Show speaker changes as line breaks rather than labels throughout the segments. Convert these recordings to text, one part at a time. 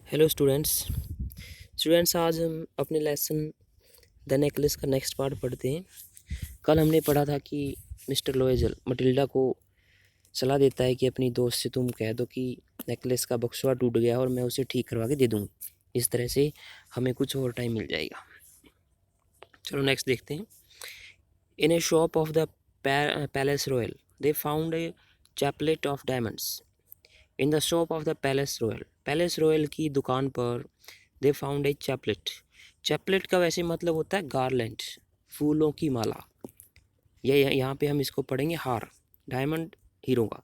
Hello students. आज हम अपने लेसन द नेकलेस का नेक्स्ट पार्ट पढ़ते हैं। कल हमने पढ़ा था कि मिस्टर लोएजल मटिल्डा को सलाह देता है कि अपनी दोस्त से तुम कह दो कि नेकलेस का बक्सवा टूट गया और मैं उसे ठीक करवा के दे दूँगी। इस तरह से हमें कुछ और टाइम मिल जाएगा। चलो नेक्स्ट देखते हैं। In a shop of the palace royal they found a chaplet of diamonds. In the shop of the palace royal की दुकान पर they found a chaplet. Chaplet का वैसे मतलब होता है गार्लैंड, फूलों की माला। ये यहाँ पे हम इसको पढ़ेंगे हार, डायमंड हीरो का।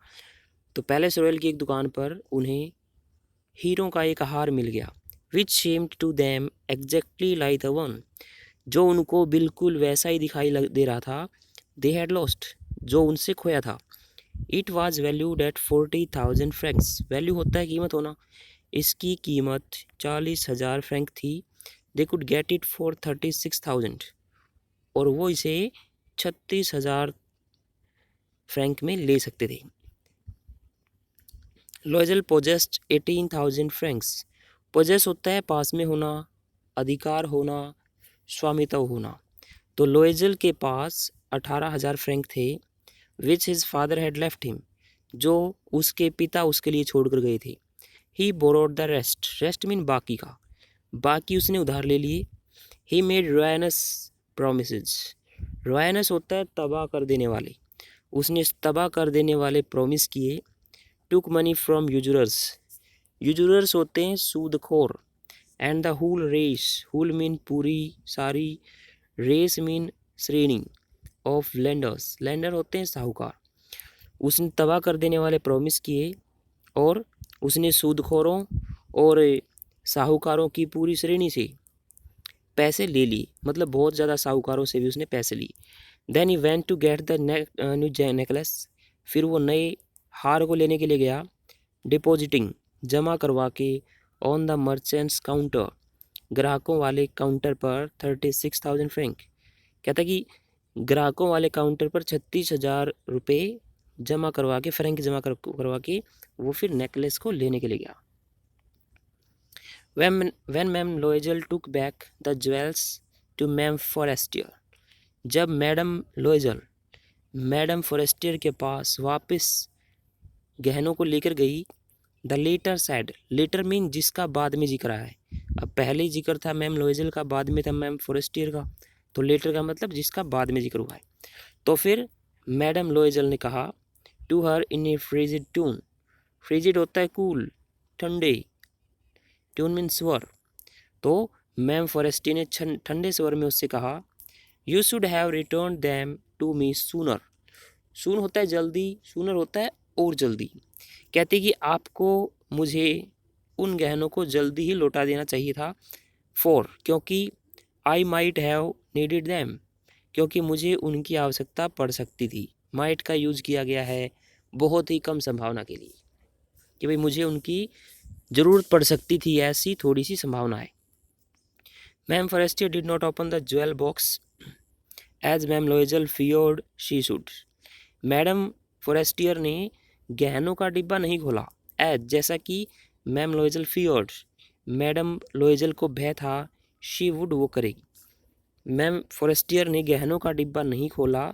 तो पैलेस रॉयल की एक दुकान पर उन्हें हीरो का एक हार मिल गया। Which seemed to them exactly like the one, जो उनको बिल्कुल वैसा ही दिखाई दे रहा था। दे हैड लॉस्ट, जो उनसे खोया था। It was valued at 40,000 Franks. Value होता है कीमत होना। इसकी कीमत 40,000 फ्रैंक थी। They could get it for 36,000, और वो इसे 36,000 फ्रैंक में ले सकते थे। लॉयजल पोजेस्ड 18,000 फ्रैंक्स। पोजेस होता है पास में होना, अधिकार होना, स्वामित्व होना। तो लॉयजल के पास 18,000 फ्रैंक थे। Which his father had left him, जो उसके पिता उसके लिए छोड़ कर गए थे। He borrowed the rest, rest mean बाकी का, बाकी उसने उधार ले लिए। He made रॉयनस promises. रॉयनस होता है तबाह कर देने वाले, उसने तबाह कर देने वाले प्रॉमिस किए। टुक मनी फ्रॉम यूजरर्स, यूजरर्स होते हैं सूदखोर। And the whole race, whole mean पूरी सारी, रेस मीन श्रेणी ऑफ लेंडर्स, लेंडर होते हैं साहूकार। उसने तबाह कर देने वाले प्रॉमिस किए और उसने सूदखोरों और साहूकारों की पूरी श्रेणी से पैसे ले लिए, मतलब बहुत ज़्यादा साहूकारों से भी उसने पैसे लिए। Then he went to get the new necklace, फिर वो नए हार को लेने के लिए गया। डिपॉजिटिंग, जमा करवा के, ऑन द मर्चेंट्स काउंटर, ग्राहकों वाले काउंटर पर 36,000 फ्रैंक। कहता कि ग्राहकों वाले काउंटर पर 36,000 रुपये जमा करवा के, फ्रैंक जमा करवा के वो फिर नेकलेस को लेने के लिए गया। When ma'am Loisel took back the jewels to ma'am Forestier, जब मैडम लोएजल मैडम फॉरेस्टियर के पास वापस गहनों को लेकर गई। The latter said, latter mean जिसका बाद में जिक्र है। अब पहले जिक्र था मैम लोएजल का, बाद में था मैम फॉरेस्टियर का, तो लेटर का मतलब जिसका बाद में जिक्र हुआ है। तो फिर मैडम लोएजल ने कहा to her in a frigid tone, frigid होता है कूल, ठंडे, ट्यून मीन स्वर। तो मैम फॉरेस्टी ने ठंडे स्वर में उससे कहा you should have return them to me sooner. Soon होता है जल्दी, सूनर होता है और जल्दी। कहते कि आपको मुझे उन गहनों को जल्दी ही लौटा देना चाहिए था। फॉर, क्योंकि I might have needed them, क्योंकि मुझे उनकी आवश्यकता पड़ सकती थी। माइट का यूज़ किया गया है बहुत ही कम संभावना के लिए, कि भाई मुझे उनकी ज़रूरत पड़ सकती थी, ऐसी थोड़ी सी संभावना है। Ma'am Forestier did not open the jewel box as ma'am Loisel feared she should. Madam Forestier ने गहनों का डिब्बा नहीं खोला, एज जैसा कि ma'am Loisel feared, madam Loisel को भय था, शी वुड वो करेगी। मैम फॉरेस्टियर ने गहनों का डिब्बा नहीं खोला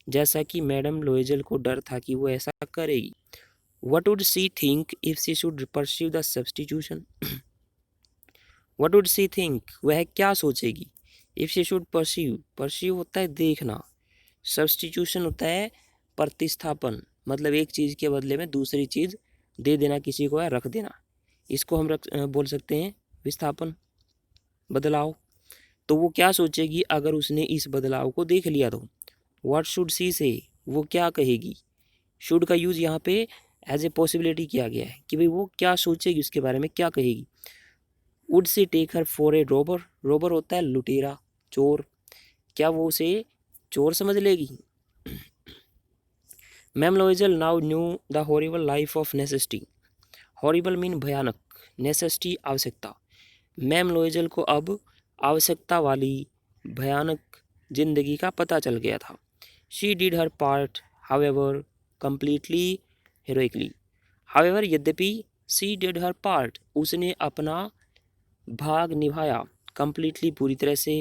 जैसा कि मैडम लोएजल को डर था कि वो ऐसा करेगी। What would she think if she should pursue the substitution? What would she think? वह क्या सोचेगी? If she should pursue, pursue होता है देखना, substitution होता है प्रतिस्थापन, मतलब एक चीज़ के बदले में दूसरी चीज़ दे देना किसी को या रख देना। इसको हम बोल सकते हैं विस्थापन, बदलाव। तो वो क्या सोचेगी अगर उसने इस बदलाव को देख लिया तो। What should she say? वो क्या कहेगी? शुड का यूज़ यहाँ पे एज ए पॉसिबिलिटी किया गया है कि भाई वो क्या सोचेगी, उसके बारे में क्या कहेगी। Would she take her for a robber, robber होता है लुटेरा, चोर, क्या वो उसे चोर समझ लेगी। Ma'am Loisel now knew the horrible life of necessity, horrible mean भयानक, नेसेसिटी आवश्यकता। मैम लोएजल को अब आवश्यकता वाली भयानक जिंदगी का पता चल गया था। She did her part however completely heroically, however यद्यपि शी डिड हर पार्ट, उसने अपना भाग निभाया। कंप्लीटली, पूरी तरह से।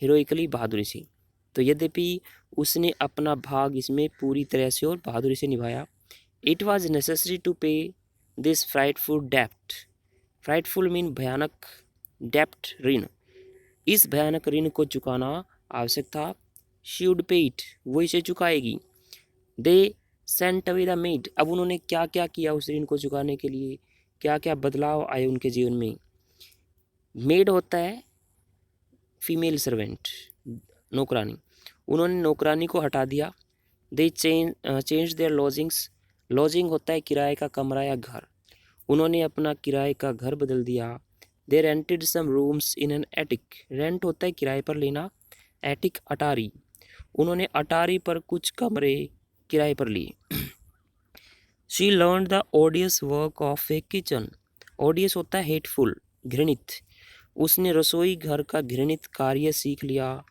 हीरोइकली, बहादुरी से। तो यद्यपि उसने अपना भाग इसमें पूरी तरह से और बहादुरी से निभाया। It was necessary to pay this frightful डेप्ट। फ्राइटफुल मीन भयानक, डेप्ट ऋण, इस भयानक ऋण को चुकाना आवश्यक था। शी वुड पे इट, वो इसे चुकाएगी। They sent away the maid, अब उन्होंने क्या क्या किया उस ऋण को चुकाने के लिए, क्या क्या बदलाव आए उनके जीवन में। मेड होता है फीमेल सर्वेंट, नौकरानी, उन्होंने नौकरानी को हटा दिया। दे चेंज देयर लॉजिंग्स, लॉजिंग होता है किराए का कमरा या घर, उन्होंने अपना किराए का घर बदल दिया। They rented some rooms in an attic, rent होता है किराए पर लेना, एटिक अटारी, उन्होंने अटारी पर कुछ कमरे किराए पर लिए। She learn the ओडियस work of A kitchen, ओडियस होता है हेटफुल, घृणित, उसने रसोई घर का घृणित कार्य सीख लिया।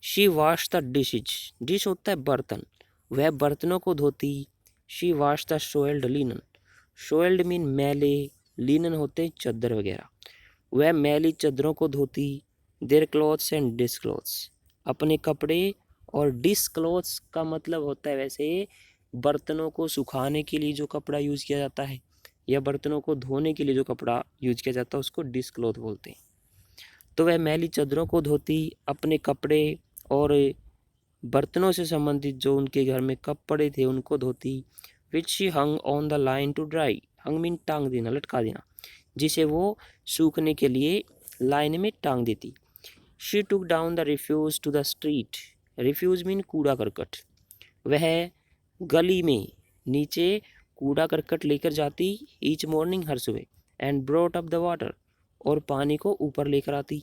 She wash the dishes, dish होता है बर्तन, वह बर्तनों को धोती। She wash the soiled linen, soiled mean मैले, लिनन होते चादर वगैरह, वह मैली चादरों को धोती। देयर क्लॉथ्स एंड डिस्क्लॉथ्स, अपने कपड़े, और डिस्क्लॉथ्स का मतलब होता है वैसे बर्तनों को सुखाने के लिए जो कपड़ा यूज़ किया जाता है, या बर्तनों को धोने के लिए जो कपड़ा यूज किया जाता है उसको डिस्क्लॉथ बोलते हैं। तो वह मैली चादरों को धोती, अपने कपड़े और बर्तनों से संबंधित जो उनके घर में कपड़े थे उनको धोती। Which she hung on the line to dry, hung mean टांग देना, लटका देना, जिसे वो सूखने के लिए लाइन में टांग देती। She took down the refuse to the street, refuse mean कूड़ा करकट, वह गली में नीचे कूड़ा करकट लेकर जाती। ईच मॉर्निंग, हर सुबह। And brought up the water, और पानी को ऊपर लेकर आती।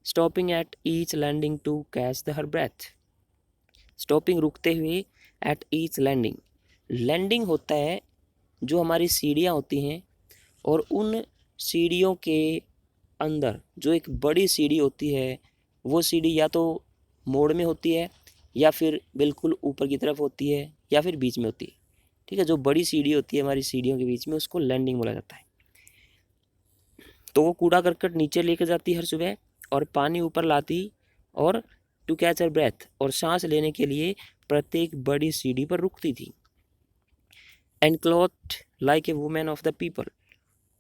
Stopping at each landing to catch the her breath, stopping रुकते हुए, एट ईच लैंडिंग, लैंडिंग होता है जो हमारी सीढ़ियाँ होती हैं, और उन सीढ़ियों के अंदर जो एक बड़ी सीढ़ी होती है, वो सीढ़ी या तो मोड़ में होती है, या फिर बिल्कुल ऊपर की तरफ होती है, या फिर बीच में होती है। ठीक है, जो बड़ी सीढ़ी होती है हमारी सीढ़ियों के बीच में, उसको लैंडिंग बोला जाता है। तो वो कूड़ा करकट नीचे लेकर जाती हर सुबह, और पानी ऊपर लाती, और टू कैच हर ब्रेथ, और सांस लेने के लिए प्रत्येक बड़ी सीढ़ी पर रुकती थी। And cloth like a women of the people,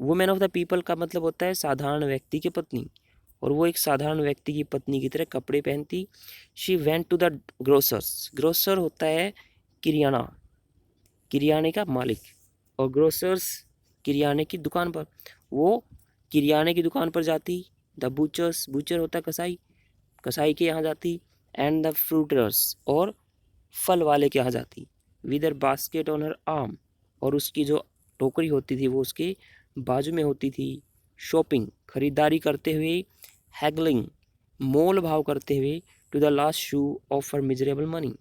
women of the people का मतलब होता है साधारण व्यक्ति की पत्नी, और वो एक साधारण व्यक्ति की पत्नी की तरह कपड़े पहनती। She went to the grocers, grocer होता है किरियाना, किरियाने का मालिक, और ग्रोसर्स किरियाने की दुकान पर, वो किरियाने की दुकान पर जाती। द बूचर्स, बूचर होता है कसाई, कसाई के यहाँ जाती। एंड द फ्रूटर्स, और फल वाले के यहाँ जाती। With her basket on her arm, और उसकी जो टोकरी होती थी वो उसके बाजू में होती थी। शॉपिंग, खरीदारी करते हुए। हैगलिंग, मोल भाव करते हुए। To the last sou of her miserable money,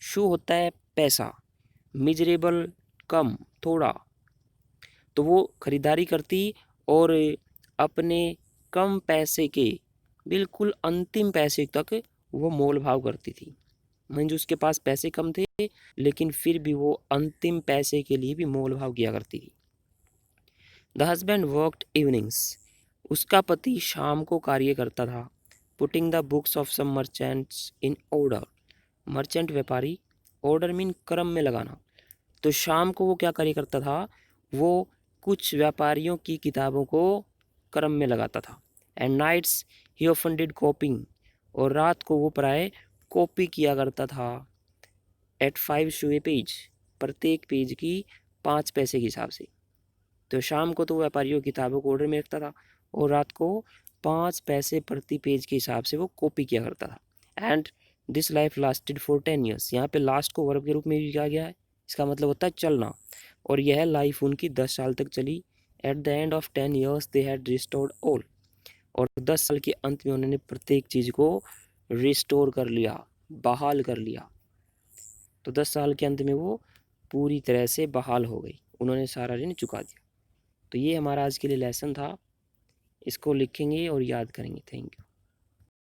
sou होता है पैसा, मिजरेबल कम, थोड़ा, तो वो खरीदारी करती, और अपने कम पैसे के बिल्कुल अंतिम पैसे तक वो मोल भाव करती थी। मतलब उसके पास पैसे कम थे, लेकिन फिर भी वो अंतिम पैसे के लिए भी मोल भाव किया करती थी। द हस्बैंड वर्कड इवनिंग्स, उसका पति शाम को कार्य करता था। Putting the books of some merchants in order, merchant व्यापारी, ऑर्डर मीन क्रम में लगाना। तो शाम को वो क्या कार्य करता था, वो कुछ व्यापारियों की किताबों को क्रम में लगाता था। And nights he often did copying, और रात को वो प्राय कॉपी किया करता था। एट 5 शू ए पेज, प्रत्येक पेज की 5 पैसे के हिसाब से। तो शाम को तो व्यापारियों की किताबों को ऑर्डर में रखता था, और रात को 5 पैसे प्रति पेज के हिसाब से वो कॉपी किया करता था। And this life lasted for 10 years, यहाँ पे लास्ट को वर्ब के रूप में भी किया गया है, इसका मतलब होता है चलना, और यह लाइफ उनकी 10 साल तक चली। At the end of 10 years they had restored all, और 10 साल के अंत में उन्होंने प्रत्येक चीज़ को रिस्टोर कर लिया, बहाल कर लिया। तो 10 साल के अंत में वो पूरी तरह से बहाल हो गई, उन्होंने सारा ऋण चुका दिया। तो ये हमारा आज के लिए लेसन था, इसको लिखेंगे और याद करेंगे। Thank you.